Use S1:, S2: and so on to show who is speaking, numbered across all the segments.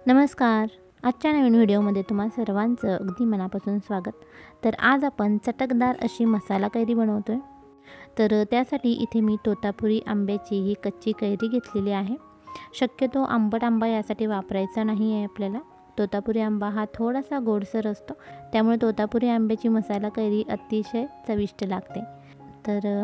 S1: नमस्कार. आजच्या नवीन व्हिडिओमध्ये तुम्हा सर्वांचं अगदी मनापासून स्वागत. तर आज आपण चटकदार अशी मसाला कैरी बनवतोय. त्यासाठी इथे मी तोतापुरी आंब्याची ही कच्ची कैरी घेतलेली आहे. शक्यतो आंबट आंबा यासाठी वापरायचा नाही आहे आपल्याला. तोतापुरी आंबा हा थोडासा गोडसर असतो, त्यामुळे तोतापुरी आंब्याची मसाला कैरी अतिशय चविष्ट लागते.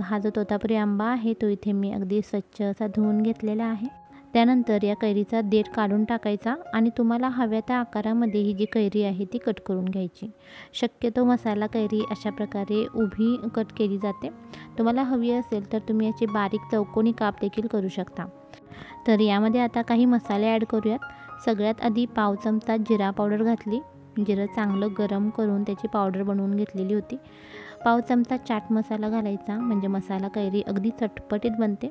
S1: हा जो तोतापुरी आंबा आहे तो इथे मी अगदी स्वच्छ असा धुवून घेतलेला आहे. त्यानंतर या कैरीचा देठ काढून टाकायचा आणि तुम्हाला हव्या त्या आकारामध्ये ही जी कैरी आहे ती कट करून घ्यायची. शक्यतो मसाला कैरी अशा प्रकारे उभी कट केली जाते. तुम्हाला हवी असेल तर तुम्ही याचे बारीक चौकोनी काप देखील करू शकता. यामध्ये आता काही मसाले ॲड करूयात. सगळ्यात आधी पाव चमचा जिरा पावडर घातली. जिरं चांगलं गरम करून त्याची पावडर बनवून घेतलेली होती. पाव चमचा चाट मसाला घालायचा, म्हणजे मसाला कैरी अगदी चटपटीत बनते.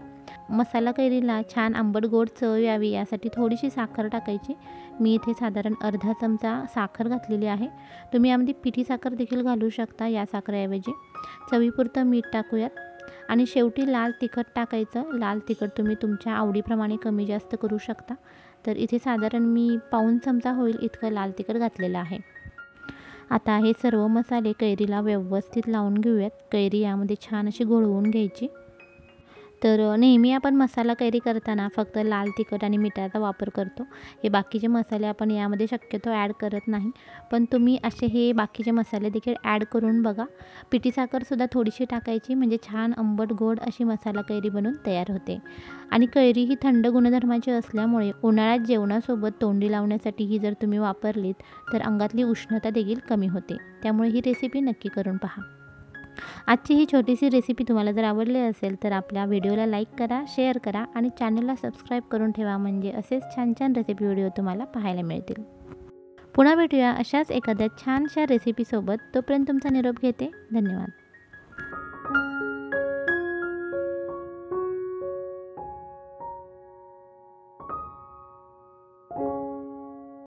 S1: मसाला कैरीला छान आंबट गोड चव यावी यासाठी थोडीशी साखर टाकायची. मी इथे साधारण अर्धा चमचा साखर घातलेली आहे. तुम्ही यामध्ये पिठी साखर देखील घालू शकता या साखरेऐवजी. चवीपुरतं मीठ टाकूयात आणि शेवटी लाल तिखट टाकायचं. लाल तिखट तुम्ही तुमच्या आवडीप्रमाणे कमी जास्त करू शकता. इथे साधारण मी पाऊण चमचा होईल इतकं लाल तिखट घातलेलं आहे. आता हे सर्व मसाले कैरीला व्यवस्थित लावून घेऊयात. कैरी यामध्ये छान अशी घोळवून घ्यायची. नेहमी आपण मसाला कैरी करताना फक्त लाल तिखट आणि मिठाचा वापर करतो. हे बाकीचे मसाले आपण यामध्ये शक्यतो ॲड करत नाही. पण तुम्ही असे हे बाकीचे मसाले देखील ॲड करून बघा. पिठी साखरसुद्धा थोडीशी टाकायची, म्हणजे छान आंबट गोड अशी मसाला कैरी बनून तयार होते. आणि कैरी ही थंड गुणधर्माची असल्यामुळे उन्हाळ्यात जेवणासोबत तोंडी लावण्यासाठी ही जर तुम्ही वापरलीत तर अंगातली उष्णता देखील कमी होते. त्यामुळे ही रेसिपी नक्की करून पहा. आजची ही छोटीशी रेसिपी तुम्हाला जर आवडली असेल तर आपल्या व्हिडिओला लाईक करा, शेअर करा आणि चॅनलला सबस्क्राईब करून ठेवा, म्हणजे असेच छान छान रेसिपी व्हिडिओ तुम्हाला पाहायला मिळतील. पुन्हा भेटूया अशाच एखाद्या छानशा रेसिपीसोबत. तोपर्यंत तुमचा निरोप घेते. धन्यवाद.